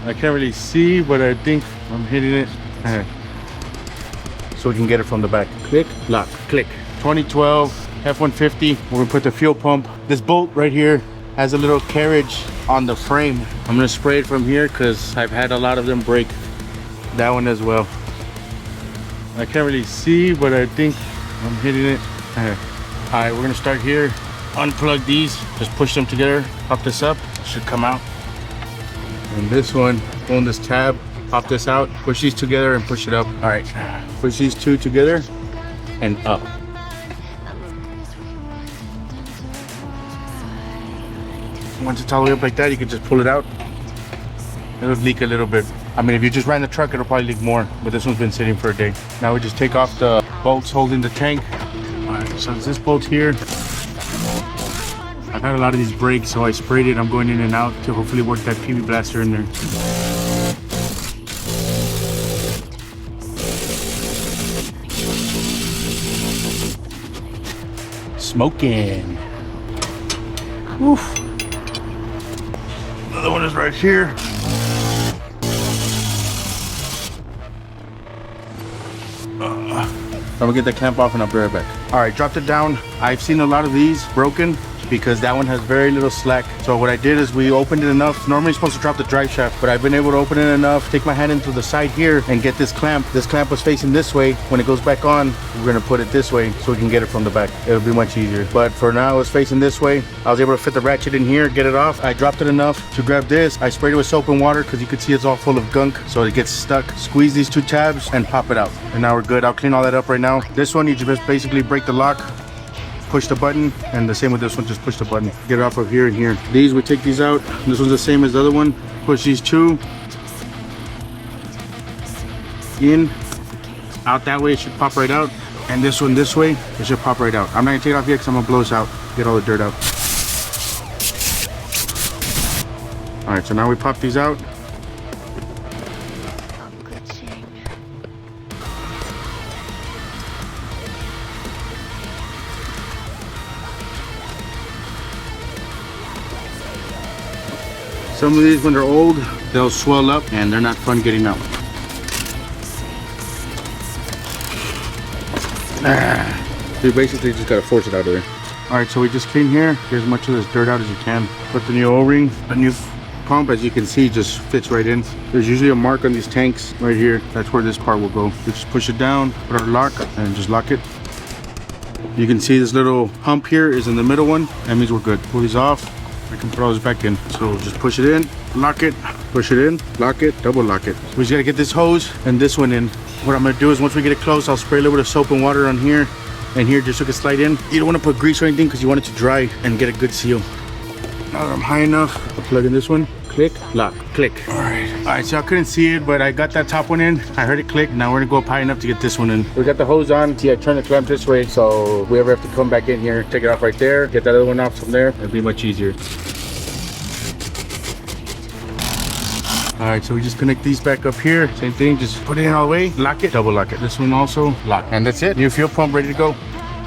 I can't really see, but I think I'm hitting it. So we can get it from the back. Click, lock, click. 2012 F150. We're gonna put the fuel pump. This bolt right here has a little carriage on the frame. I'm gonna spray it from here because I've had a lot of them break. That one as well. I can't really see, but I think I'm hitting it. All right, we're gonna start here. Unplug these, just push them together, pop this up, should come out. And this one, pull this tab, pop this out, push these together and push it up. All right, push these two together and up. Once it's all the way up like that, you can just pull it out. It'll leak a little bit. I mean, if you just ran the truck, it'll probably leak more, but this one's been sitting for a day. Now we just take off the bolts holding the tank. All right, so it's this bolt here. I've had a lot of these breaks, so I sprayed it. I'm going in and out to hopefully work that PV blaster in there. Smoking. Oof. Another one is right here. I'm gonna get the clamp off and I'll be right back. All right, dropped it down. I've seen a lot of these broken because that one has very little slack. So what I did is we opened it enough. Normally it's supposed to drop the drive shaft, but I've been able to open it enough, take my hand into the side here and get this clamp. This clamp was facing this way. When it goes back on, we're gonna put it this way so we can get it from the back. It'll be much easier. But for now, it's facing this way. I was able to fit the ratchet in here, get it off. I dropped it enough to grab this. I sprayed it with soap and water because you could see it's all full of gunk, so it gets stuck. Squeeze these two tabs and pop it out. And now we're good. I'll clean all that up right now. This one, you just basically break the lock, push the button, and the same with this one, just push the button. Get it off of here and here. These, we take these out. This one's the same as the other one. Push these two in, out that way, it should pop right out. And this one this way, it should pop right out. I'm not gonna take it off yet because I'm gonna blow this out, get all the dirt out. All right, so now we pop these out. Some of these, when they're old, they'll swell up and they're not fun getting out. So you basically just gotta force it out of there. All right, so we just clean here. Get as much of this dirt out as you can. Put the new O-ring, the new pump, as you can see, just fits right in. There's usually a mark on these tanks right here. That's where this part will go. We just push it down, put our lock, and just lock it. You can see this little hump here is in the middle one. That means we're good. Pull these off. I can put all this back in. So just push it in, lock it, push it in, lock it, double lock it. We just gotta get this hose and this one in. What I'm gonna do is once we get it close, I'll spray a little bit of soap and water on here and here just so it can slide in. You don't wanna put grease or anything because you want it to dry and get a good seal. Now that I'm high enough, I'll plug in this one. Click, lock, click. All right, so I couldn't see it, but I got that top one in. I heard it click. Now we're gonna go up high enough to get this one in. We got the hose on. See, I turn the clamp this way, so if we ever have to come back in here, take it off right there, get that other one off from there, it'll be much easier. All right, so we just connect these back up here. Same thing, just put it in all the way, lock it, double lock it. This one also, lock. And that's it, new fuel pump ready to go.